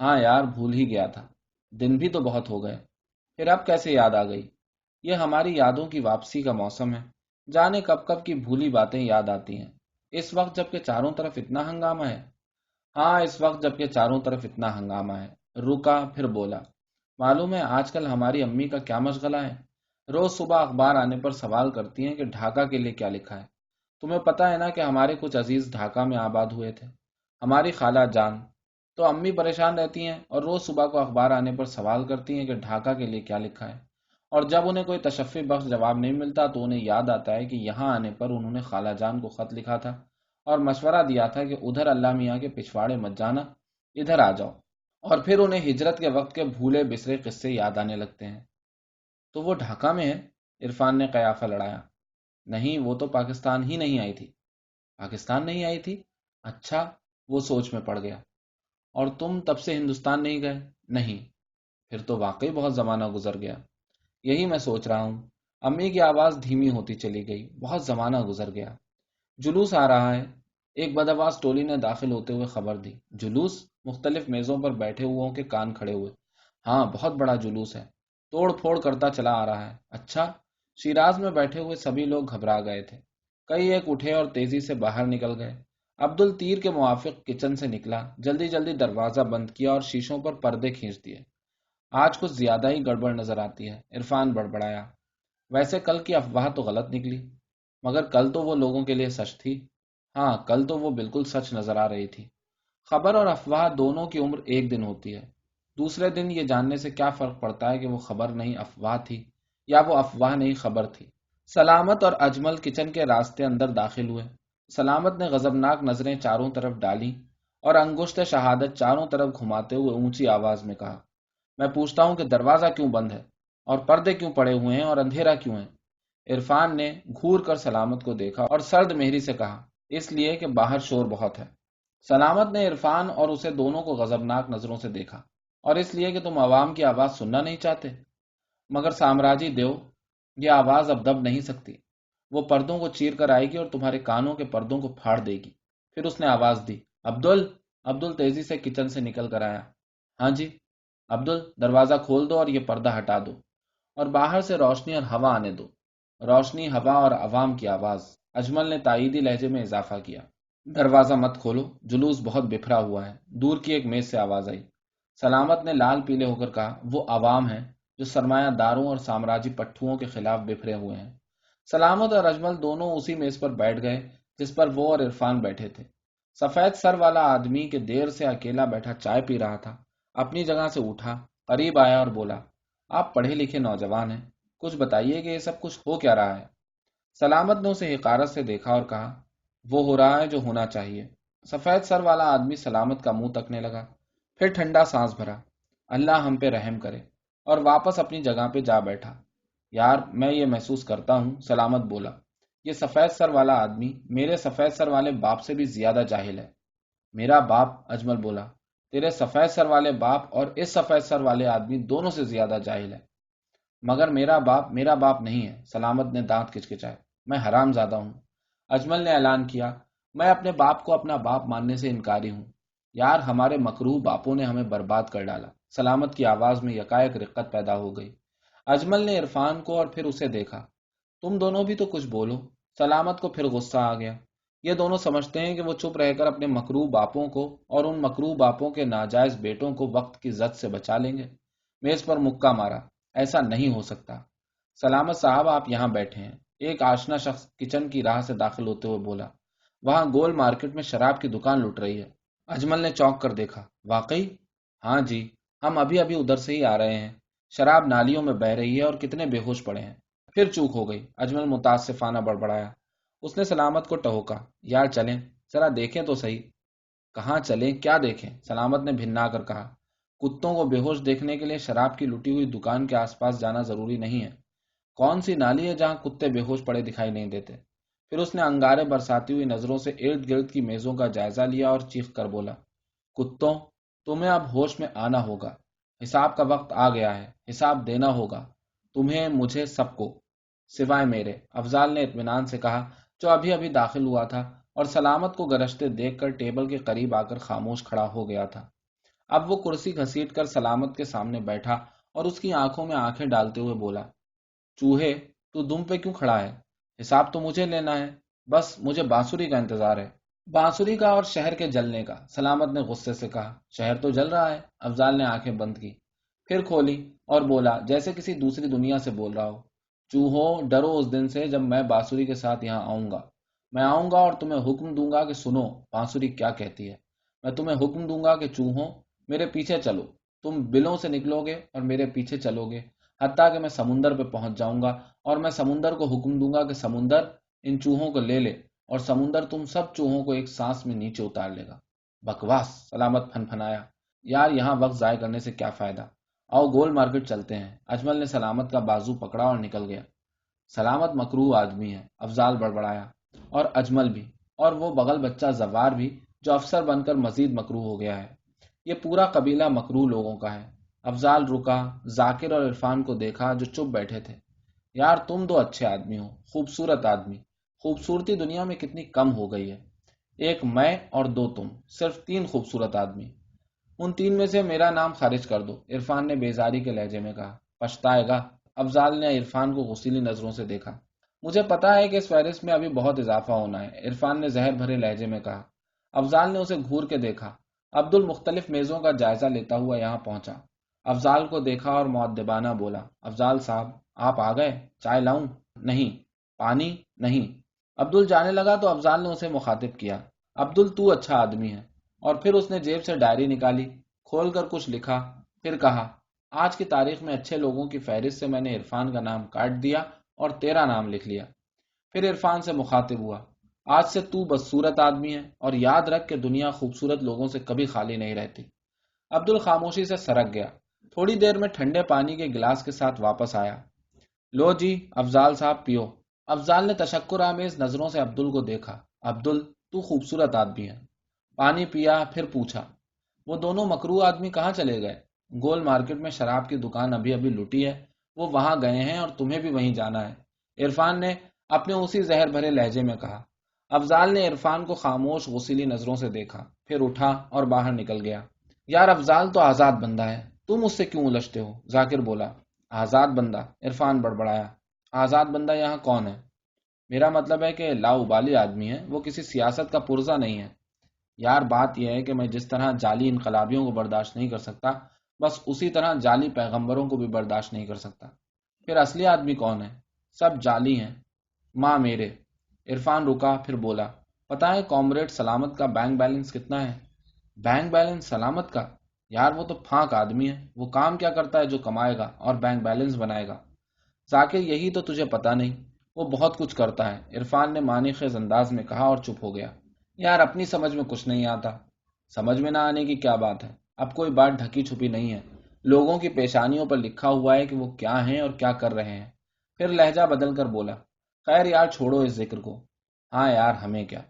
ہاں یار، بھول ہی گیا تھا، دن بھی تو بہت ہو گئے۔ پھر اب کیسے یاد آ گئی؟ یہ ہماری یادوں کی واپسی کا موسم ہے، جانے کب کب کی بھولی باتیں یاد آتی ہیں، اس وقت جب کہ چاروں طرف اتنا ہنگامہ ہے۔ ہاں، اس وقت جب کہ چاروں طرف اتنا ہنگامہ ہے۔ رکا پھر بولا، معلوم ہے آج کل ہماری امی کا کیا مشغلہ ہے؟ روز صبح اخبار آنے پر سوال کرتی ہیں کہ ڈھاکہ کے لیے کیا لکھا ہے۔ تمہیں پتہ ہے نا کہ ہمارے کچھ عزیز ڈھاکہ میں آباد ہوئے تھے، ہماری خالہ جان۔ تو امی پریشان رہتی ہیں اور روز صبح کو اخبار آنے پر سوال کرتی ہیں کہ ڈھاکہ کے لیے کیا لکھا ہے۔ اور جب انہیں کوئی تشفی بخش جواب نہیں ملتا تو انہیں یاد آتا ہے کہ یہاں آنے پر انہوں نے خالہ جان کو خط لکھا تھا اور مشورہ دیا تھا کہ ادھر اللہ میاں کے پچھواڑے مت جانا، ادھر آ جاؤ۔ اور پھر انہیں ہجرت کے وقت کے بھولے بسرے قصے یاد آنے لگتے ہیں۔ تو وہ ڈھاکہ میں ہے؟ عرفان نے قیافہ لڑایا۔ نہیں، وہ تو پاکستان ہی نہیں آئی تھی۔ پاکستان نہیں آئی تھی؟ اچھا، وہ سوچ میں پڑ گیا۔ اور تم تب سے ہندوستان نہیں گئے؟ نہیں۔ پھر تو واقعی بہت زمانہ گزر گیا۔ یہی میں سوچ رہا ہوں۔ امی کی آواز دھیمی ہوتی چلی گئی۔ بہت زمانہ گزر گیا۔ جلوس آ رہا ہے، ایک بدآواز ٹولی نے داخل ہوتے ہوئے خبر دی۔ جلوس؟ مختلف میزوں پر بیٹھے ہوئوں کے کان کھڑے ہوئے۔ ہاں، بہت بڑا جلوس ہے، توڑ پھوڑ کرتا چلا آ رہا ہے۔ اچھا؟ شیراز میں بیٹھے ہوئے سبھی لوگ گھبرا گئے تھے۔ کئی ایک اٹھے اور تیزی سے باہر نکل گئے۔ عبد الطیر کے موافق کچن سے نکلا، جلدی جلدی دروازہ بند کیا اور شیشوں پر پردے کھینچ دیے۔ آج کچھ زیادہ ہی گڑبڑ نظر آتی ہے، عرفان بڑبڑایا۔ ویسے کل کی افواہ تو غلط نکلی، مگر کل تو وہ لوگوں کے لیے سچ تھی۔ ہاں، کل تو وہ بالکل سچ نظر آ رہی تھی۔ خبر اور افواہ دونوں کی عمر ایک دن ہوتی ہے۔ دوسرے دن یہ جاننے سے کیا فرق پڑتا ہے کہ وہ خبر نہیں افواہ تھی یا وہ افواہ نہیں خبر تھی۔ سلامت اور اجمل کچن کے راستے اندر داخل ہوئے۔ سلامت نے غضبناک نظریں چاروں طرف ڈالیں اور انگشت شہادت چاروں طرف گھماتے ہوئے اونچی آواز میں کہا، میں پوچھتا ہوں کہ دروازہ کیوں بند ہے اور پردے کیوں پڑے ہوئے ہیں اور اندھیرا کیوں ہے؟ عرفان نے گھور کر سلامت کو دیکھا اور سرد مہری سے کہا، اس لیے کہ باہر شور بہت ہے۔ سلامت نے عرفان اور اسے دونوں کو غضبناک نظروں سے دیکھا۔ اور اس لیے کہ تم عوام کی آواز سننا نہیں چاہتے؟ مگر سامراجی دیو، یہ آواز اب دب نہیں سکتی۔ وہ پردوں کو چیر کر آئے گی اور تمہارے کانوں کے پردوں کو پھاڑ دے گی۔ پھر اس نے آواز دی، عبدل تیزی سے کچن سے نکل کر آیا۔ ہاں جی؟ عبدل، دروازہ کھول دو اور یہ پردہ ہٹا دو اور باہر سے روشنی اور ہوا آنے دو۔ روشنی، ہوا اور عوام کی آواز، اجمل نے تائیدی لہجے میں اضافہ کیا۔ دروازہ مت کھولو، جلوس بہت بکھرا ہوا ہے، دور کی ایک میز سے آواز آئی۔ سلامت نے لال پیلے ہو کر کہا، وہ عوام ہیں جو سرمایہ داروں اور سامراجی پٹھوؤں کے خلاف بکھرے ہوئے ہیں۔ سلامت اور اجمل دونوں اسی میز پر بیٹھ گئے جس پر وہ اور عرفان بیٹھے تھے۔ سفید سر والا آدمی کہ دیر سے اکیلا بیٹھا چائے پی رہا تھا، اپنی جگہ سے اٹھا، قریب آیا اور بولا، آپ پڑھے لکھے نوجوان ہیں، کچھ بتائیے کہ یہ سب کچھ ہو کیا رہا ہے؟ سلامت نے اسے حقارت سے دیکھا اور کہا، وہ ہو رہا ہے جو ہونا چاہیے۔ سفید سر والا آدمی سلامت کا منہ تکنے لگا، پھر ٹھنڈا سانس بھرا، اللہ ہم پہ رحم کرے، اور واپس اپنی جگہ پہ جا بیٹھا۔ یار، میں یہ محسوس کرتا ہوں، سلامت بولا، یہ سفید سر والا آدمی میرے سفید سر والے باپ سے بھی زیادہ جاہل ہے۔ میرا باپ؟ اجمل بولا، تیرے سفید سر والے باپ اور اس سفید سر والے آدمی دونوں سے زیادہ جاہل ہے۔ مگر میرا باپ نہیں ہے، سلامت نے دانت کچکچائے، میں حرام زادہ ہوں۔ اجمل نے اعلان کیا، میں اپنے باپ کو اپنا باپ ماننے سے انکاری ہوں۔ یار، ہمارے مکروہ باپوں نے ہمیں برباد کر ڈالا۔ سلامت کی آواز میں یکایک رقت پیدا ہو گئی۔ اجمل نے عرفان کو اور پھر اسے دیکھا، تم دونوں بھی تو کچھ بولو۔ سلامت کو پھر غصہ آ گیا۔ یہ دونوں سمجھتے ہیں کہ وہ چپ رہ کر اپنے مکروہ باپوں کو اور ان مکروہ باپوں کے ناجائز بیٹوں کو وقت کی زد سے بچا لیں گے۔ میز پر مکہ مارا، ایسا نہیں ہو سکتا۔ سلامت صاحب، آپ یہاں بیٹھے ہیں، ایک آشنا شخص کچن کی راہ سے داخل ہوتے ہوئے بولا، وہاں گول مارکیٹ میں شراب کی دکان لٹ رہی ہے۔ اجمل نے چونک کر دیکھا، واقعی؟ ہاں جی، ہم ابھی ابھی ادھر سے ہی آ رہے ہیں، شراب نالیوں میں بہہ رہی ہے اور کتنے بے ہوش پڑے ہیں۔ پھر چوک ہو گئی، اجمل متاسفانہ بڑبڑایا۔ اس نے سلامت کو ٹہوکا، یار چلیں، ذرا دیکھیں تو صحیح۔ کہاں چلیں، کیا دیکھیں؟ سلامت نے بھنا کر کہا، کتوں کو بے ہوش دیکھنے کے لیے شراب کی لٹی ہوئی دکان کے آس پاس جانا ضروری نہیں ہے۔ کون سی نالی ہے جہاں کتے بے ہوش پڑے دکھائی نہیں دیتے؟ پھر اس نے انگارے برساتی ہوئی نظروں سے ارد گرد کی میزوں کا جائزہ لیا اور چیخ کر بولا، کتوں، تمہیں اب ہوش میں آنا ہوگا، حساب کا وقت آ گیا ہے، حساب دینا ہوگا، تمہیں، مجھے، سب کو، سوائے میرے، افضال نے اطمینان سے کہا، جو ابھی ابھی داخل ہوا تھا اور سلامت کو گرجتے دیکھ کر ٹیبل کے قریب آ کر خاموش کھڑا ہو گیا تھا۔ اب وہ کرسی گھسیٹ کر سلامت کے سامنے بیٹھا اور اس کی آنکھوں میں آنکھیں ڈالتے ہوئے بولا، چوہے، تو دم پہ کیوں کھڑا ہے؟ حساب تو مجھے لینا ہے، بس مجھے بانسری کا انتظار ہے۔ بانسری کا اور شہر کے جلنے کا، سلامت نے غصے سے کہا۔ شہر تو جل رہا ہے۔ افضال نے آنکھیں بند کی، پھر کھولی اور بولا جیسے کسی دوسری دنیا سے بول رہا ہو، چوہوں ڈرو اس دن سے جب میں بانسری کے ساتھ یہاں آؤں گا۔ میں آؤں گا اور تمہیں حکم دوں گا کہ سنو بانسری کیا کہتی ہے۔ میں تمہیں حکم دوں گا کہ چوہوں میرے پیچھے چلو۔ تم بلوں سے نکلو گے اور میرے پیچھے چلو گے، حتیٰ کہ میں سمندر پہ پہنچ جاؤں گا، اور میں سمندر کو حکم دوں گا کہ سمندر ان چوہوں کو لے لے، اور سمندر تم سب چوہوں کو ایک سانس میں نیچے اتار لے گا۔ بکواس، سلامت پھن پھنایا۔ یار یہاں وقت ضائع کرنے سے کیا فائدہ، آؤ گول مارکیٹ چلتے ہیں۔ اجمل نے سلامت کا بازو پکڑا اور نکل گیا۔ سلامت مکروہ آدمی ہے، افضال بڑبڑایا، اور اجمل بھی، اور وہ بغل بچہ زوار بھی جو افسر بن کر مزید مکروہ ہو گیا ہے۔ یہ پورا قبیلہ مکروہ لوگوں کا ہے۔ افضال رکا، ذاکر اور عرفان کو دیکھا جو چپ بیٹھے تھے۔ یار تم دو اچھے آدمی ہو، خوبصورت آدمی۔ خوبصورتی دنیا میں کتنی کم ہو گئی ہے، ایک میں اور دو تم، صرف 3 خوبصورت آدمی۔ ان 3 میں سے میرا نام خارج کر دو، عرفان نے بیزاری کے لہجے میں کہا۔ پچھتائے گا؟ افضال نے عرفان کو غصیلی نظروں سے دیکھا۔ مجھے پتا ہے کہ اس فہرست میں ابھی بہت اضافہ ہونا ہے، عرفان نے زہر بھرے لہجے میں کہا۔ افضال نے اسے گھور کے دیکھا۔ عبد المختلف میزوں کا جائزہ لیتا ہوا یہاں پہنچا، افضال کو دیکھا اور مؤدبانہ بولا، افضال صاحب آپ آ گئے، چائے لاؤں؟ نہیں۔ پانی؟ نہیں۔ عبدل جانے لگا تو افضال نے اسے مخاطب کیا، عبدل تو اچھا آدمی ہے۔ اور پھر اس نے جیب سے ڈائری نکالی، کھول کر کچھ لکھا، پھر کہا، آج کی تاریخ میں اچھے لوگوں کی فہرست سے میں نے عرفان کا نام کاٹ دیا اور تیرا نام لکھ لیا۔ پھر عرفان سے مخاطب ہوا، آج سے تو بدصورت آدمی ہے، اور یاد رکھ کہ دنیا خوبصورت لوگوں سے کبھی خالی نہیں رہتی۔ عبدل خاموشی سے سرک گیا، تھوڑی دیر میں ٹھنڈے پانی کے گلاس کے ساتھ واپس آیا۔ لو جی افضال صاحب پیو۔ افضال نے تشکر آمیز نظروں سے عبدل کو دیکھا۔ عبدل تو خوبصورت آدمی ہے۔ پانی پیا، پھر پوچھا، وہ دونوں مکروہ آدمی کہاں چلے گئے؟ گول مارکیٹ میں شراب کی دکان ابھی ابھی لٹی ہے، وہ وہاں گئے ہیں اور تمہیں بھی وہیں جانا ہے، عرفان نے اپنے اسی زہر بھرے لہجے میں کہا۔ افضال نے عرفان کو خاموش غصیلی نظروں سے دیکھا، پھر اٹھا اور باہر نکل گیا۔ یار افضال تو آزاد بندہ ہے، تم اس سے کیوں الجھتے ہو؟ ذاکر بولا۔ آزاد بندہ؟ عرفان بڑبڑایا۔ آزاد بندہ یہاں کون ہے؟ میرا مطلب ہے کہ لاؤبالی آدمی ہے، وہ کسی سیاست کا پرزہ نہیں ہے۔ یار بات یہ ہے کہ میں جس طرح جعلی انقلابیوں کو برداشت نہیں کر سکتا، بس اسی طرح جعلی پیغمبروں کو بھی برداشت نہیں کر سکتا۔ پھر اصلی آدمی کون ہے؟ سب جعلی ہیں، ماں میرے۔ عرفان رکا، پھر بولا، پتہ ہے کامریڈ سلامت کا بینک بیلنس کتنا ہے؟ بینک بیلنس سلامت کا؟ یار وہ تو پھانک آدمی ہے، وہ کام کیا کرتا ہے جو کمائے گا اور بینک بیلنس بنائے گا؟ ذاکر یہی تو تجھے پتا نہیں، وہ بہت کچھ کرتا ہے، عرفان نے معنی خیز انداز میں کہا اور چپ ہو گیا۔ یار اپنی سمجھ میں کچھ نہیں آتا۔ سمجھ میں نہ آنے کی کیا بات ہے، اب کوئی بات ڈھکی چھپی نہیں ہے، لوگوں کی پیشانیوں پر لکھا ہوا ہے کہ وہ کیا ہیں اور کیا کر رہے ہیں۔ پھر لہجہ بدل کر بولا، خیر یار چھوڑو اس ذکر کو۔ ہاں یار ہمیں کیا؟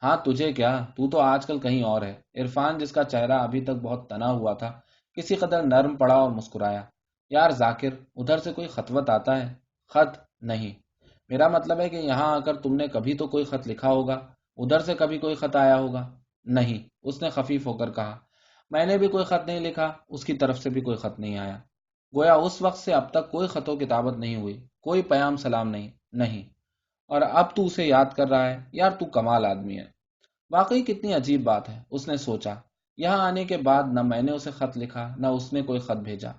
ہاں تجھے کیا، تو آج کل کہیں اور ہے۔ عرفان جس کا چہرہ ابھی تک بہت تنا ہوا تھا، کسی قدر نرم پڑا اور مسکرایا۔ یار ذاکر ادھر سے کوئی خطوط آتا ہے؟ خط نہیں، میرا مطلب ہے کہ یہاں آ کر تم نے کبھی تو کوئی خط لکھا ہوگا، ادھر سے کبھی کوئی خط آیا ہوگا؟ نہیں، اس نے خفیف ہو کر کہا، میں نے بھی کوئی خط نہیں لکھا، اس کی طرف سے بھی کوئی خط نہیں آیا۔ گویا اس وقت سے اب تک کوئی خط و کتابت نہیں ہوئی، کوئی پیام سلام نہیں۔ نہیں، اور اب تو اسے یاد کر رہا ہے؟ یار تو کمال آدمی ہے۔ واقعی کتنی عجیب بات ہے، اس نے سوچا، یہاں آنے کے بعد نہ میں نے اسے خط لکھا نہ اس نے کوئی خط بھیجا۔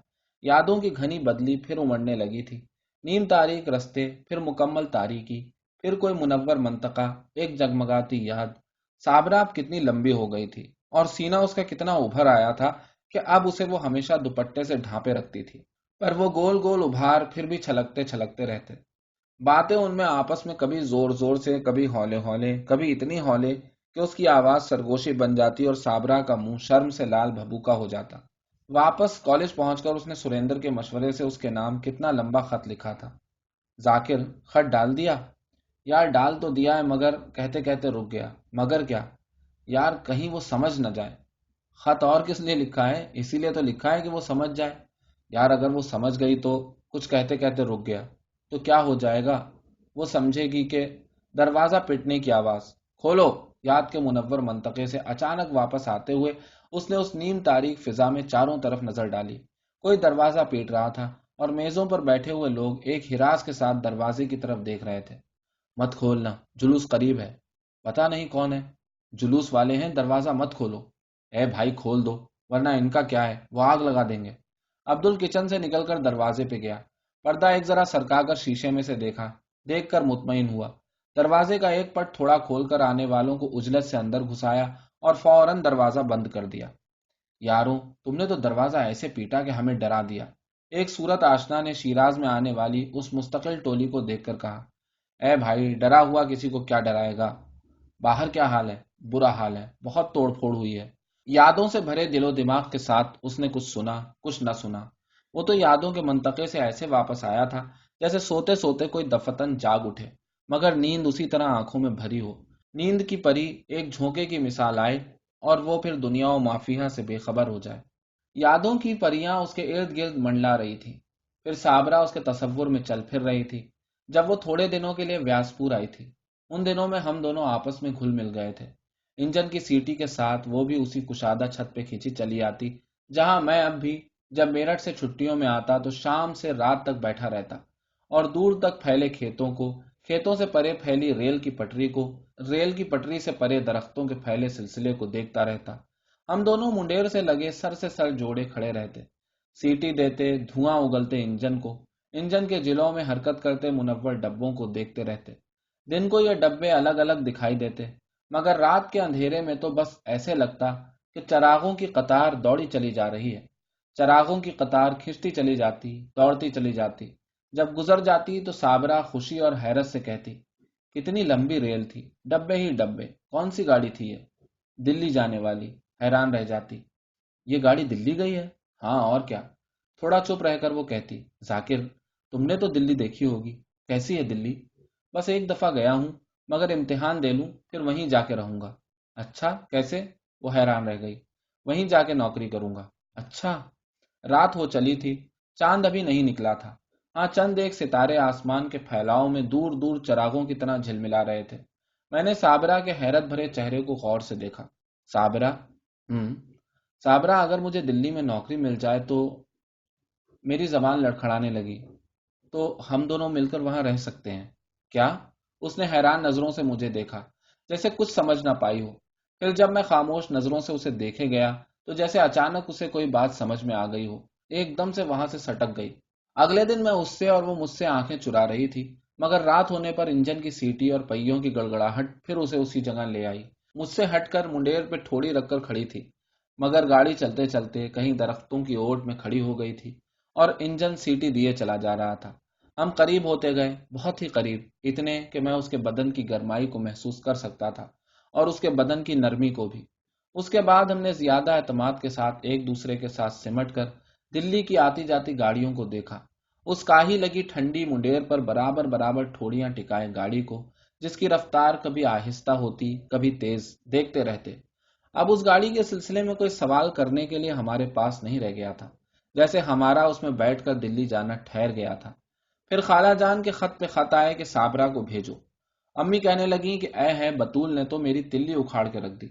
یادوں کی گھنی بدلی پھر امڑنے لگی تھی، نیم تاریک رستے، پھر مکمل تاریکی، پھر کوئی منور منطقہ، ایک جگمگاتی یاد۔ صابرہ اب کتنی لمبی ہو گئی تھی، اور سینہ اس کا کتنا ابھر آیا تھا کہ اب اسے وہ ہمیشہ دوپٹے سے ڈھانپے رکھتی تھی، پر وہ گول گول ابھار پھر بھی چھلکتے چھلکتے رہتے۔ باتیں ان میں آپس میں کبھی زور زور سے، کبھی ہولے ہولے، کبھی اتنی ہولے کہ اس کی آواز سرگوشی بن جاتی اور صابرہ کا منہ شرم سے لال بھبوکا ہو جاتا۔ واپس کالج پہنچ کر اس نے سریندر کے مشورے سے اس کے نام کتنا لمبا خط لکھا تھا۔ ذاکر، خط ڈال دیا؟ یار ڈال تو دیا ہے، مگر کہتے کہتے رک گیا۔ مگر کیا؟ یار کہیں وہ سمجھ نہ جائے۔ خط اور کس لیے لکھا ہے؟ اسی لیے تو لکھا ہے کہ وہ سمجھ جائے۔ یار اگر وہ سمجھ گئی تو؟ کچھ کہتے کہتے رک گیا، تو کیا ہو جائے گا؟ وہ سمجھے گی کہ… دروازہ پٹنے کی آواز، کھولو، یاد کے منور منطقے سے اچانک واپس آتے ہوئے اس نے اس نیم تاریک فضا میں چاروں طرف نظر ڈالی۔ کوئی دروازہ پیٹ رہا تھا اور میزوں پر بیٹھے ہوئے لوگ ایک ہراس کے ساتھ دروازے کی طرف دیکھ رہے تھے۔ مت کھولنا، جلوس قریب ہے۔ پتا نہیں کون ہے، جلوس والے ہیں، دروازہ مت کھولو۔ اے بھائی کھول دو، ورنہ ان کا کیا ہے، وہ آگ لگا دیں گے۔ عبدل کچن سے نکل کر دروازے پہ گیا، پردہ ایک ذرا سرکا کر شیشے میں سے دیکھا، دیکھ کر مطمئن ہوا۔ دروازے کا ایک پٹ تھوڑا کھول کر آنے والوں کو اجلت سے اندر گھسایا اور فوراً دروازہ بند کر دیا۔ یاروں، تم نے تو دروازہ ایسے پیٹا کہ ہمیں ڈرا دیا، ایک صورت آشنا نے شیراز میں آنے والی اس مستقل ٹولی کو دیکھ کر کہا۔ اے بھائی، ڈرا ہوا کسی کو کیا ڈرائے گا؟ باہر کیا حال ہے؟ برا حال ہے، بہت توڑ پھوڑ ہوئی ہے۔ یادوں سے بھرے دل و دماغ کے ساتھ اس نے کچھ سنا، کچھ نہ سنا۔ وہ تو یادوں کے منطقے سے ایسے واپس آیا تھا جیسے سوتے سوتے کوئی دفتن جاگ اٹھے، مگر نیند اسی طرح آنکھوں میں بھری ہو۔ نیند کی پری ایک جھونکے کی مثال آئے اور وہ پھر دنیا و مافیہ سے بے خبر ہو جائے۔ یادوں کی پریاں اس کے ارد گرد منڈلا رہی تھی، پھر صابرہ اس کے تصور میں چل پھر رہی تھی۔ جب وہ تھوڑے دنوں کے لیے ویاسپور آئی تھی، ان دنوں میں ہم دونوں آپس میں گھل مل گئے تھے۔ انجن کی سیٹی کے ساتھ وہ بھی اسی کشادہ چھت پہ کھینچی چلی آتی جہاں میں اب بھی جب میرٹھ سے چھٹیوں میں آتا تو شام سے رات تک بیٹھا رہتا اور دور تک پھیلے کھیتوں کو، کھیتوں سے پرے پھیلی ریل کی پٹری کو، ریل کی پٹری سے پرے درختوں کے پھیلے سلسلے کو دیکھتا رہتا۔ ہم دونوں منڈیر سے لگے سر سے سر جوڑے کھڑے رہتے، سیٹی دیتے، دھواں اگلتے انجن کو، انجن کے جلوں میں حرکت کرتے منور ڈبوں کو دیکھتے رہتے۔ دن کو یہ ڈبے الگ الگ دکھائی دیتے، مگر رات کے اندھیرے میں تو بس ایسے لگتا کہ چراغوں کی قطار دوڑی چلی جا رہی ہے۔ چراغوں کی قطار کھنچتی چلی جاتی، دوڑتی چلی جاتی۔ جب گزر جاتی تو صابرہ خوشی اور حیرت سے کہتی، کتنی لمبی ریل تھی، ڈبے ہی ڈبے، کون سی گاڑی تھی یہ؟ دلی جانے والی۔ حیران رہ جاتی، یہ گاڑی دلی گئی ہے؟ ہاں اور کیا۔ تھوڑا چپ رہ کر وہ کہتی، ذاکر تم نے تو دلی دیکھی ہوگی، کیسی ہے دلی؟ بس ایک دفعہ گیا ہوں، مگر امتحان دے لوں پھر وہیں جا کے رہوں گا۔ اچھا کیسے؟ وہ حیران رہ گئی۔ وہیں جا کے نوکری کروں گا۔ اچھا۔ رات ہو چلی تھی، چاند ابھی نہیں نکلا تھا۔ ہاں چند ایک ستارے آسمان کے پھیلاؤ میں دور دور چراغوں کی طرح جھلملا رہے تھے۔ میں نے صابرہ کے حیرت بھرے چہرے کو غور سے دیکھا۔ صابرہ؟ صابرہ، اگر مجھے دلی میں نوکری مل جائے تو… میری زبان لڑکھڑانے لگی۔ تو ہم دونوں مل کر وہاں رہ سکتے ہیں؟ کیا؟ اس نے حیران نظروں سے مجھے دیکھا، جیسے کچھ سمجھ نہ پائی ہو۔ پھر جب میں خاموش نظروں سے اسے دیکھے گیا تو جیسے اچانک اسے کوئی بات سمجھ میں آ گئی ہو، ایک دم سے وہاں سے سٹک گئی۔ اگلے دن میں اس سے اور وہ مجھ سے آنکھیں چرا رہی تھی، مگر رات ہونے پر انجن کی سیٹی اور پہیوں کی گڑگڑاہٹ پھر اسے اسی جگہ لے آئی۔ مجھ سے ہٹ کر منڈیر پہ ٹھوڑی رکھ کر کھڑی تھی، مگر گاڑی چلتے چلتے کہیں درختوں کی اوٹ میں کھڑی ہو گئی تھی اور انجن سیٹی دیے چلا جا رہا تھا۔ ہم قریب ہوتے گئے، بہت ہی قریب، اتنے کہ میں اس کے بدن کی گرمائی کو محسوس کر سکتا تھا اور اس کے بدن کی نرمی کو بھی۔ اس کے بعد ہم نے زیادہ اعتماد کے ساتھ ایک دوسرے کے ساتھ سمٹ کر دلی کی آتی جاتی گاڑیوں کو دیکھا، اس کاہی لگی ٹھنڈی منڈیر پر برابر برابر ٹھوڑیاں ٹکائے گاڑی کو، جس کی رفتار کبھی آہستہ ہوتی کبھی تیز، دیکھتے رہتے۔ اب اس گاڑی کے سلسلے میں کوئی سوال کرنے کے لیے ہمارے پاس نہیں رہ گیا تھا، جیسے ہمارا اس میں بیٹھ کر دلی جانا ٹھہر گیا تھا۔ پھر خالہ جان کے خط پہ خط آئے کہ صابرہ کو بھیجو۔ امی کہنے لگیں کہ اے ہے بطول نے تو میری تلی اکھاڑ کے رکھ دی،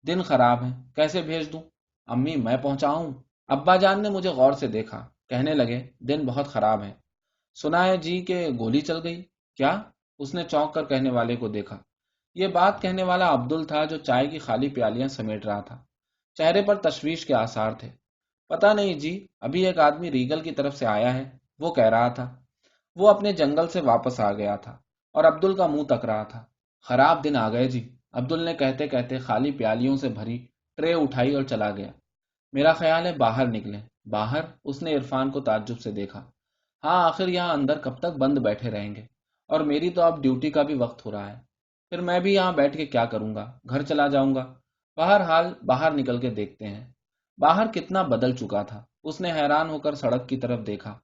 دن خراب ہے، کیسے بھیج دوں؟ امی میں پہنچاؤں؟ ابا جان نے مجھے غور سے دیکھا، کہنے لگے دن بہت خراب ہے۔ سنا ہے جی کہ گولی چل گئی؟ کیا؟ اس نے چونک کر کہنے والے کو دیکھا۔ یہ بات کہنے والا عبدل تھا جو چائے کی خالی پیالیاں سمیٹ رہا تھا۔ چہرے پر تشویش کے آثار تھے۔ پتہ نہیں جی، ابھی ایک آدمی ریگل کی طرف سے آیا ہے، وہ کہہ رہا تھا۔ وہ اپنے جنگل سے واپس آ گیا تھا اور عبدل کا منہ تک رہا تھا۔ خراب دن آ گئے جی، عبدل نے کہتے کہتے خالی پیالیوں سے بھری ٹرے اٹھائی اور چلا گیا۔ میرا خیال ہے باہر نکلیں۔ باہر؟ اس نے عرفان کو تعجب سے دیکھا۔ ہاں، آخر یہاں اندر کب تک بند بیٹھے رہیں گے؟ اور میری تو اب ڈیوٹی کا بھی وقت ہو رہا ہے، پھر میں بھی یہاں بیٹھ کے کیا کروں گا؟ گھر چلا جاؤں گا۔ بہرحال باہر نکل کے دیکھتے ہیں۔ باہر کتنا بدل چکا تھا، اس نے حیران ہو کر سڑک کی طرف دیکھا۔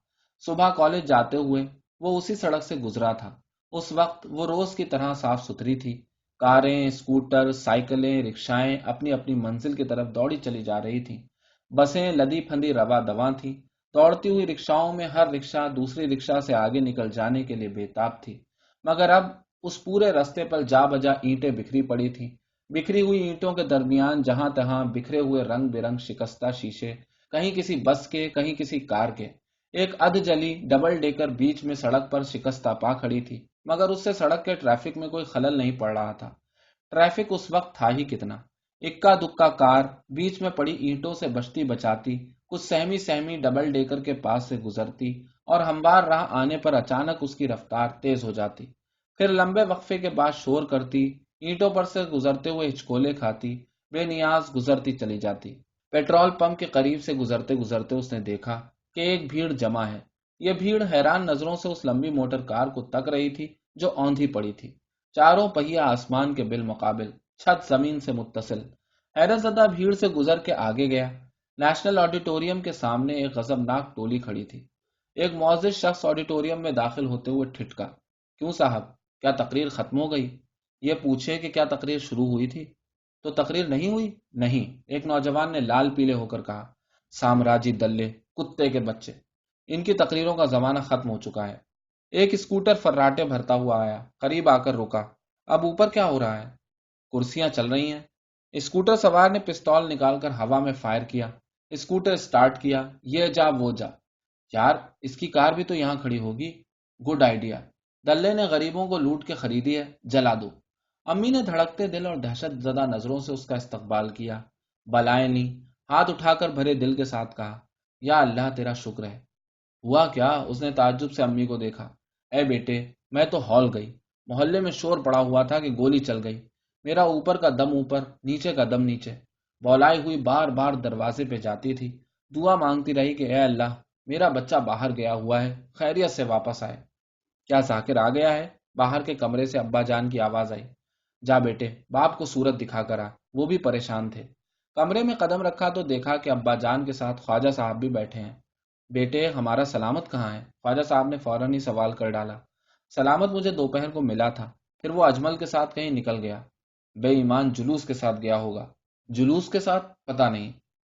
صبح کالج جاتے ہوئے وہ اسی سڑک سے گزرا تھا۔ اس وقت وہ روز کی طرح صاف ستھری تھی۔ کاریں، اسکوٹر، سائیکلیں، رکشائیں اپنی اپنی منزل کی طرف دوڑی چلی جا رہی تھیں۔ بسیں لدی پھندی رواں دواں تھیں۔ دوڑتی ہوئی رکشاؤں میں ہر رکشا دوسری رکشا سے آگے نکل جانے کے لیے بے تاب تھی، مگر اب اس پورے رستے پر جا بجا اینٹیں بکھری پڑی تھیں۔ بکھری ہوئی اینٹوں کے درمیان جہاں تہاں بکھرے ہوئے رنگ برنگ شکستہ شیشے، کہیں کسی بس کے کہیں کسی کار کے۔ ایک ادھ جلی ڈبل ڈیکر بیچ میں سڑک پر شکستہ پا کھڑی تھی، مگر اس سے سڑک کے ٹریفک میں کوئی خلل نہیں پڑ رہا تھا۔ ٹریفک اس وقت تھا ہی کتنا، اکا دکا کار بیچ میں پڑی اینٹوں سے بچتی بچاتی کچھ سہمی سہمی ڈبل ڈیکر کے پاس سے گزرتی، اور ہموار راہ آنے پر اچانک اس کی رفتار تیز ہو جاتی، پھر لمبے وقفے کے بعد شور کرتی، اینٹوں پر سے گزرتے ہوئے ہچکولے کھاتی، بے نیاز گزرتی چلی جاتی۔ پیٹرول پمپ کے قریب سے گزرتے گزرتے اس نے دیکھا کہ ایک بھیڑ جمع ہے۔ یہ بھیڑ حیران نظروں سے اس لمبی موٹر کار کو تک رہی تھی جو اوندھی پڑی تھی، چاروں پہیا آسمان کے بالمقابل، چھت زمین سے متصل۔ حیرت زدہ بھیڑ سے گزر کے آگے گیا۔ نیشنل آڈیٹوریم کے سامنے ایک غضبناک ٹولی کھڑی تھی۔ ایک معزز شخص آڈیٹوریم میں داخل ہوتے ہوئے ٹھٹکا، کیوں صاحب، کیا تقریر ختم ہو گئی؟ یہ پوچھے کہ کیا تقریر شروع ہوئی تھی تو تقریر نہیں ہوئی؟ نہیں، ایک نوجوان نے لال پیلے ہو کر کہا، سامراجی دلے، کتے کے بچے، ان کی تقریروں کا زمانہ ختم ہو چکا ہے۔ ایک اسکوٹر فراٹے بھرتا ہوا آیا، قریب آ کر رکا۔ اب اوپر کیا ہو رہا ہے؟ کرسیاں چل رہی ہیں۔ اسکوٹر سوار نے پستول نکال کر ہوا میں فائر کیا۔ اسکوٹر سٹارٹ کیا، یہ جا وہ جا۔ یار، اس کی کار بھی تو یہاں کھڑی ہوگی۔ گڈ آئیڈیا، دلے نے غریبوں کو لوٹ کے خریدی ہے، جلا دو۔ امی نے دھڑکتے دل اور دہشت زدہ نظروں سے اس کا استقبال کیا۔ بلائیں نہیں، ہاتھ اٹھا کر بھرے دل کے ساتھ کہا، یا اللہ تیرا شکر ہے۔ ہوا کیا؟ اس نے تعجب سے امی کو دیکھا۔ اے بیٹے، میں تو ہال گئی، محلے میں شور پڑا ہوا تھا کہ گولی چل گئی۔ میرا اوپر کا دم اوپر، نیچے کا دم نیچے۔ بولائی ہوئی بار بار دروازے پہ جاتی تھی، دعا مانگتی رہی کہ اے اللہ، میرا بچہ باہر گیا ہوا ہے، خیریت سے واپس آئے۔ کیا ذاکر آ گیا ہے؟ باہر کے کمرے سے ابا جان کی آواز آئی۔ جا بیٹے، باپ کو صورت دکھا کر آ، وہ بھی پریشان تھے۔ کمرے میں قدم رکھا تو دیکھا کہ ابا جان کے ساتھ خواجہ صاحب بھی بیٹھے ہیں۔ بیٹے، ہمارا سلامت کہاں ہے؟ خواجہ صاحب نے فوراً ہی سوال کر ڈالا۔ سلامت مجھے دوپہر کو ملا تھا، پھر وہ اجمل کے ساتھ کہیں نکل گیا۔ بے ایمان جلوس کے ساتھ گیا ہوگا۔ جلوس کے ساتھ؟ پتہ نہیں،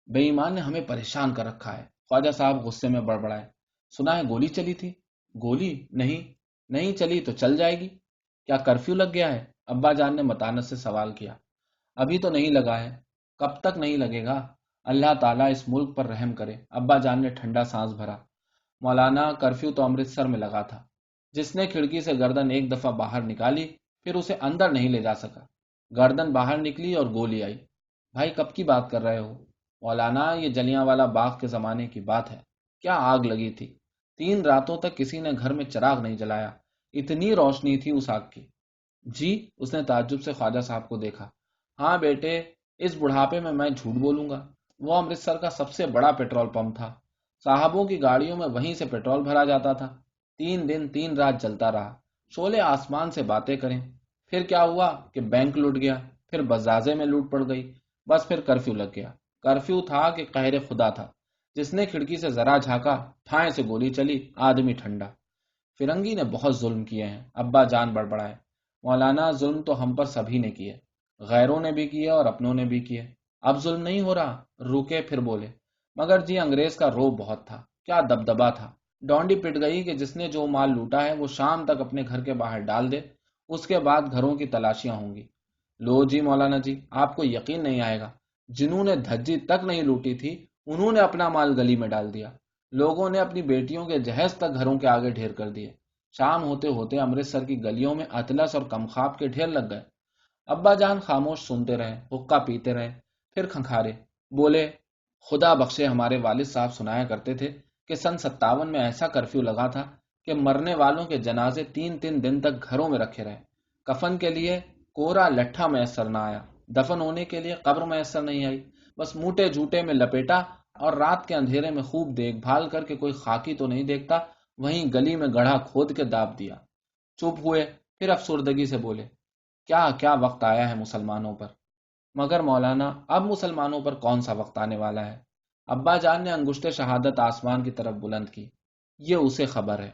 بے ایمان نے ہمیں پریشان کر رکھا ہے۔ خواجہ صاحب غصے میں بڑبڑائے۔ سنا ہے گولی چلی تھی؟ گولی؟ نہیں، نہیں چلی تو چل جائے گی۔ کیا کرفیو لگ گیا ہے؟ ابا جان نے متانت سے سوال کیا۔ ابھی تو نہیں لگا ہے۔ کب تک نہیں لگے گا؟ اللہ تعالیٰ اس ملک پر رحم کرے۔ ابا جان نے ٹھنڈا سانس بھرا۔ مولانا، کرفیو تو امرتسر میں لگا تھا۔ جس نے کھڑکی سے گردن ایک دفعہ باہر نکالی، پھر اسے اندر نہیں لے جا سکا۔ گردن باہر نکلی اور گولی آئی۔ بھائی، کب کی بات کر رہے ہو؟ مولانا، یہ جلیاں والا باغ کے زمانے کی بات ہے۔ کیا آگ لگی تھی! 3 راتوں تک کسی نے گھر میں چراغ نہیں جلایا، اتنی روشنی تھی اس آگ کی۔ جی؟ اس نے تعجب سے خواجہ صاحب کو دیکھا۔ ہاں بیٹے، اس بڑھاپے میں جھوٹ بولوں گا؟ وہ امرتسر کا سب سے بڑا پیٹرول پمپ تھا۔ صاحبوں کی گاڑیوں میں وہیں سے پیٹرول بھرا جاتا تھا۔ 3 دن 3 رات جلتا رہا، شعلے آسمان سے باتیں کریں۔ پھر کیا ہوا کہ بینک لوٹ گیا، پھر بزازے میں لوٹ پڑ گئی، بس پھر کرفیو لگ گیا۔ کرفیو تھا کہ قہر خدا تھا؟ جس نے کھڑکی سے ذرا جھانکا، ٹھائیں سے گولی چلی، آدمی ٹھنڈا۔ فرنگی نے بہت ظلم کیے ہیں، ابا جان بڑبڑائے۔ مولانا، ظلم تو ہم پر سبھی نے کیے، غیروں نے بھی کیے اور اپنوں نے بھی کیے۔ اب ظلم نہیں ہو رہا؟ رکے پھر بولے، مگر جی انگریز کا روب بہت تھا، کیا دبدبا تھا۔ ڈونڈی پٹ گئی کہ جس نے جو مال لوٹا ہے وہ شام تک اپنے گھر کے باہر ڈال دے، اس کے بعد گھروں کی تلاشیاں ہوں گی۔ لو جی مولانا جی، آپ کو یقین نہیں آئے گا، جنہوں نے دھجی تک نہیں لوٹی تھی انہوں نے اپنا مال گلی میں ڈال دیا۔ لوگوں نے اپنی بیٹیوں کے جہیز تک گھروں کے آگے ڈھیر کر دیے۔ شام ہوتے ہوتے امرتسر کی گلیوں میں اطلس اور کمخاب کے ڈھیر لگ گئے۔ ابا جان خاموش سنتے رہے، حقہ پیتے رہے، پھر کھنکھارے بولے، خدا بخشے، ہمارے والد صاحب سنایا کرتے تھے کہ سن 57 میں ایسا کرفیو لگا تھا کہ مرنے والوں کے جنازے 3 دن تک گھروں میں رکھے رہے۔ کفن کے لیے کورا لٹھا میسر نہ آیا، دفن ہونے کے لیے قبر میسر نہیں آئی، بس موٹے جھوٹے میں لپیٹا اور رات کے اندھیرے میں خوب دیکھ بھال کر کے کوئی خاکی تو نہیں دیکھتا، وہیں گلی میں گڑھا کھود کے داب دیا۔ چپ ہوئے، پھر افسردگی سے بولے، کیا کیا وقت آیا ہے مسلمانوں پر! مگر مولانا، اب مسلمانوں پر کون سا وقت آنے والا ہے؟ ابا جان نے انگشت شہادت آسمان کی طرف بلند کی۔ یہ اسے خبر ہے۔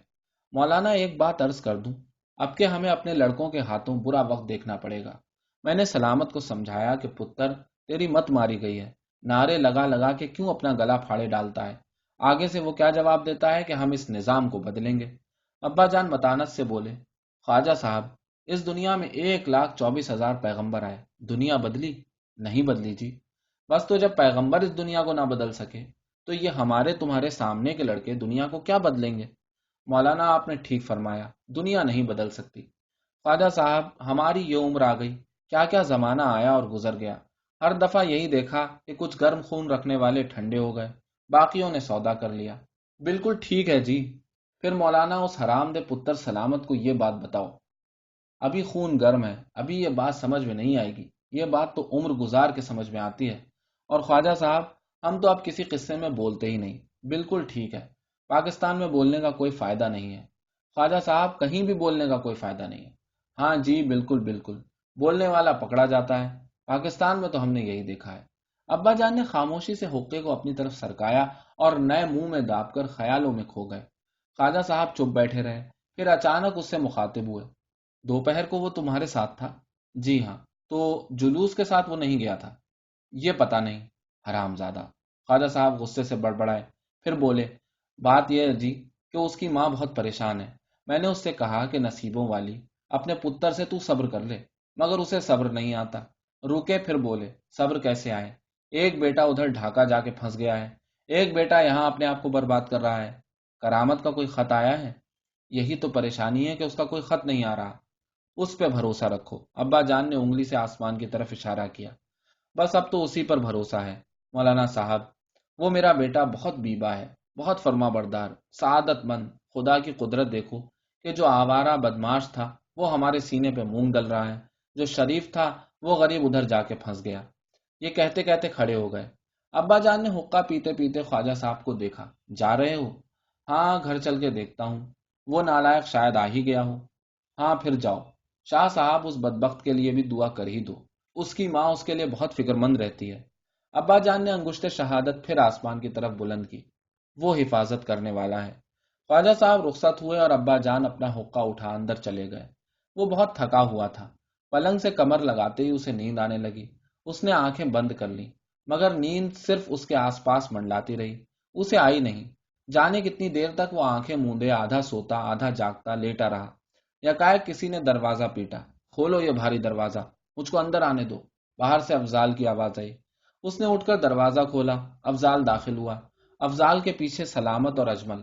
مولانا، ایک بات عرض کر دوں، اب کہ ہمیں اپنے لڑکوں کے ہاتھوں برا وقت دیکھنا پڑے گا۔ میں نے سلامت کو سمجھایا کہ پتر، تیری مت ماری گئی ہے، نعرے لگا لگا کے کیوں اپنا گلا پھاڑے ڈالتا ہے؟ آگے سے وہ کیا جواب دیتا ہے کہ ہم اس نظام کو بدلیں گے؟ ابا جان متانت سے بولے، خواجہ صاحب، اس دنیا میں 1,24,000 پیغمبر آئے، دنیا بدلی؟ نہیں بدلی جی۔ بس تو جب پیغمبر اس دنیا کو نہ بدل سکے تو یہ ہمارے تمہارے سامنے کے لڑکے دنیا کو کیا بدلیں گے؟ مولانا آپ نے ٹھیک فرمایا، دنیا نہیں بدل سکتی۔ خواجہ صاحب، ہماری یہ عمر آ گئی، کیا کیا زمانہ آیا اور گزر گیا، ہر دفعہ یہی دیکھا کہ کچھ گرم خون رکھنے والے ٹھنڈے ہو گئے، باقیوں نے سودا کر لیا۔ بالکل ٹھیک ہے جی۔ پھر مولانا اس حرام دے پتر سلامت کو یہ بات بتاؤ۔ ابھی خون گرم ہے، ابھی یہ بات سمجھ میں نہیں آئے گی، یہ بات تو عمر گزار کے سمجھ میں آتی ہے۔ اور خواجہ صاحب، ہم تو اب کسی قصے میں بولتے ہی نہیں۔ بالکل ٹھیک ہے، پاکستان میں بولنے کا کوئی فائدہ نہیں ہے۔ خواجہ صاحب، کہیں بھی بولنے کا کوئی فائدہ نہیں ہے۔ ہاں جی، بالکل بالکل، بولنے والا پکڑا جاتا ہے۔ پاکستان میں تو ہم نے یہی دیکھا ہے۔ ابا جان نے خاموشی سے حقے کو اپنی طرف سرکایا اور نئے منہ میں داب کر خیالوں میں کھو گئے۔ خواجہ صاحب چپ بیٹھے رہے، پھر اچانک اس سے مخاطب ہوئے۔ دوپہر کو وہ تمہارے ساتھ تھا؟ جی ہاں۔ تو جلوس کے ساتھ وہ نہیں گیا تھا؟ یہ پتہ نہیں۔ حرام زادہ! خواجہ صاحب غصے سے بڑبڑائے، پھر بولے، بات یہ ہے جی کہ اس کی ماں بہت پریشان ہے۔ میں نے اس سے کہا کہ نصیبوں والی، اپنے پتر سے تو صبر کر لے، مگر اسے صبر نہیں آتا۔ رکے پھر بولے، صبر کیسے آئے؟ ایک بیٹا ادھر ڈھاکہ جا کے پھنس گیا ہے، ایک بیٹا یہاں اپنے آپ کو برباد کر رہا ہے۔ کرامت کا کوئی خط آیا ہے؟ یہی تو پریشانی ہے کہ اس کا کوئی خط نہیں آ رہا۔ اس پہ بھروسہ رکھو۔ ابا جان نے انگلی سے آسمان کی طرف اشارہ کیا۔ بس اب تو اسی پر بھروسہ ہے مولانا صاحب۔ وہ میرا بیٹا بہت بیبا ہے، بہت فرما بردار، سعادت مند۔ خدا کی قدرت دیکھو کہ جو آوارہ بدماش تھا وہ ہمارے سینے پہ مونگ ڈل رہا ہے، جو شریف تھا وہ غریب ادھر جا کے پھنس گیا۔ یہ کہتے کہتے کھڑے ہو گئے۔ ابا جان نے حقہ پیتے پیتے خواجہ صاحب کو دیکھا۔ جا رہے ہو؟ ہاں، گھر چل کے دیکھتا ہوں، وہ نالائق شاید آ ہی گیا ہو۔ ہاں پھر جاؤ۔ شاہ صاحب، اس بدبخت کے لیے بھی دعا کر ہی دو، اس کی ماں اس کے لیے بہت فکر مند رہتی ہے۔ ابا جان نے انگشت شہادت پھر آسمان کی طرف بلند کی۔ وہ حفاظت کرنے والا ہے۔ خواجہ صاحب رخصت ہوئے اور ابا جان اپنا حقہ اٹھا اندر چلے گئے۔ وہ بہت تھکا ہوا تھا۔ پلنگ سے کمر لگاتے ہی اسے نیند آنے لگی۔ اس نے آنکھیں بند کر لیں، مگر نیند صرف اس کے آس پاس منڈلاتی رہی، اسے آئی نہیں۔ جانے کتنی دیر تک وہ آنکھیں موندے آدھا سوتا آدھا جاگتا لیٹا رہا۔ یکائک کسی نے دروازہ پیٹا۔ کھولو یہ بھاری دروازہ، مجھ کو اندر آنے دو۔ باہر سے افضال کی آواز آئی۔ اس نے اٹھ کر دروازہ کھولا۔ افضال داخل ہوا۔ افضال کے پیچھے سلامت اور اجمل۔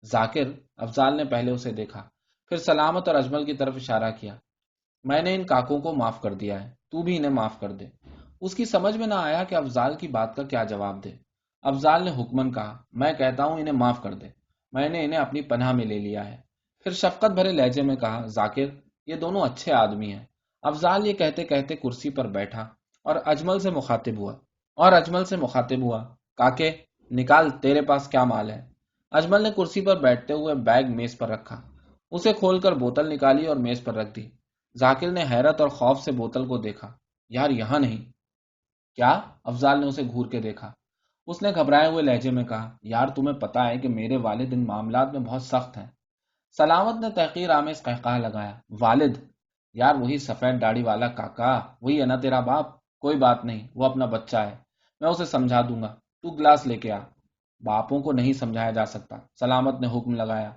ذاکر، افضال نے پہلے اسے دیکھا، پھر سلامت اور اجمل کی طرف اشارہ کیا۔ میں نے ان کاکوں کو معاف کر دیا ہے، تو بھی انہیں معاف کر دے۔ اس کی سمجھ میں نہ آیا کہ افضال کی بات کا کیا جواب دے۔ افضال نے حکمن کہا، میں کہتا ہوں انہیں معاف کر دے، میں نے انہیں اپنی پناہ میں لے لیا ہے۔ پھر شفقت بھرے لہجے میں کہا، ذاکر، یہ دونوں اچھے آدمی ہیں۔ افضال یہ کہتے کہتے کرسی پر بیٹھا اور اجمل سے مخاطب ہوا، کاکے، نکال، تیرے پاس کیا مال ہے؟ اجمل نے کرسی پر بیٹھتے ہوئے بیگ میز پر رکھا، اسے کھول کر بوتل نکالی اور میز پر رکھ دی۔ ذاکر نے حیرت اور خوف سے بوتل کو دیکھا۔ یار، یہاں نہیں۔ کیا؟ افضال نے اسے گھور کے دیکھا۔ اس نے گھبرائے ہوئے لہجے میں کہا، یار تمہیں پتا ہے کہ میرے والد ان معاملات میں بہت سخت ہیں۔ سلامت نے تحقیر آمیز قہقہہ لگایا، والد؟ یار وہی سفید داڑھی والا کاکا، وہی ہے نا تیرا باپ؟ کوئی بات نہیں، وہ اپنا بچہ ہے، میں اسے سمجھا دوں گا، تو گلاس لے کے آ۔ باپوں کو نہیں سمجھایا جا سکتا، سلامت نے حکم لگایا۔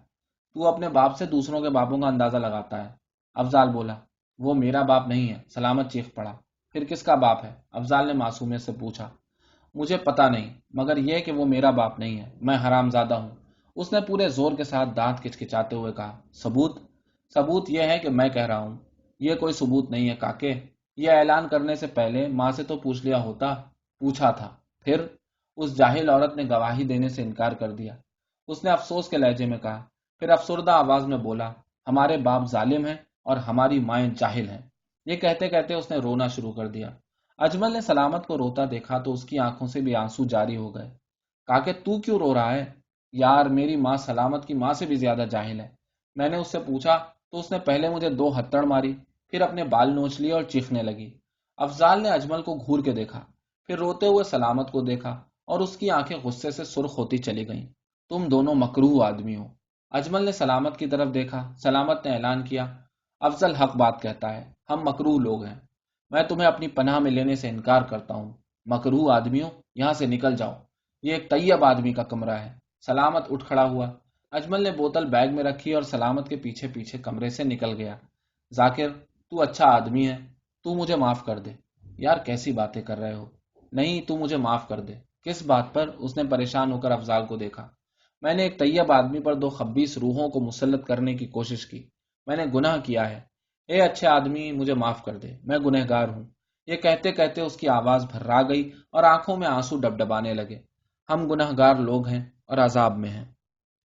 تو اپنے باپ سے دوسروں کے باپوں کا اندازہ لگاتا ہے۔ افضال بولا، وہ میرا باپ نہیں ہے۔ سلامت چیخ پڑا، پھر کس کا باپ ہے؟ افضال نے معصومیت سے پوچھا۔ مجھے پتا نہیں، مگر یہ کہ وہ میرا باپ نہیں ہے، میں حرام زادہ ہوں۔ اس نے پورے زور کے ساتھ دانت کچکچاتے ہوئے کہا، ثبوت؟ ثبوت یہ ہے کہ میں کہہ رہا ہوں۔ یہ کوئی ثبوت نہیں ہے کاکے، یہ اعلان کرنے سے پہلے ماں سے تو پوچھ لیا ہوتا۔ پوچھا تھا۔ پھر؟ اس جاہل عورت نے گواہی دینے سے انکار کر دیا۔ اس نے افسوس کے لہجے میں کہا، پھر افسردہ آواز میں بولا، ہمارے باپ ظالم ہیں اور ہماری مائیں جاہل ہیں۔ یہ کہتے کہتے اس نے رونا شروع کر دیا۔ اجمل نے سلامت کو روتا دیکھا تو اس کی آنکھوں سے بھی آنسو جاری ہو گئے۔ کاکے تو کیوں رو رہا ہے؟ یار میری ماں سلامت کی ماں سے بھی زیادہ جاہل ہے۔ میں نے اس سے پوچھا تو اس نے پہلے مجھے 2 ہتھڑ ماری، پھر اپنے بال نوچ لیے اور چیخنے لگی۔ افضال نے اجمل کو گھور کے دیکھا، پھر روتے ہوئے سلامت کو دیکھا اور اس کی آنکھیں غصے سے سرخ ہوتی چلی گئیں۔ تم دونوں مکروہ آدمی ہو۔ اجمل نے سلامت کی طرف دیکھا۔ سلامت نے اعلان کیا، افضل حق بات کہتا ہے، ہم مکروہ لوگ ہیں، میں تمہیں اپنی پناہ میں لینے سے انکار کرتا ہوں۔ مکروہ آدمیوں، یہاں سے نکل جاؤ، یہ ایک طیب آدمی کا کمرہ ہے۔ سلامت اٹھ کھڑا ہوا۔ اجمل نے بوتل بیگ میں رکھی اور سلامت کے پیچھے پیچھے کمرے سے نکل گیا۔ ذاکر، تو اچھا آدمی ہے، تو مجھے معاف کر دے۔ یار کیسی باتیں کر رہے ہو؟ نہیں، تو مجھے معاف کر دے۔ کس بات پر؟ اس نے پریشان ہو کر افضال کو دیکھا۔ میں نے ایک طیب آدمی پر 2 خبیث روحوں کو مسلط کرنے کی کوشش کی۔ میں نے گناہ کیا ہے۔ اے اچھے آدمی، مجھے معاف کر دے، میں گنہگار ہوں۔ یہ کہتے کہتے اس کی آواز بھرا گئی اور آنکھوں میں آنسو ڈبڈبانے لگے۔ ہم گنہگار لوگ ہیں اور عذاب میں ہیں۔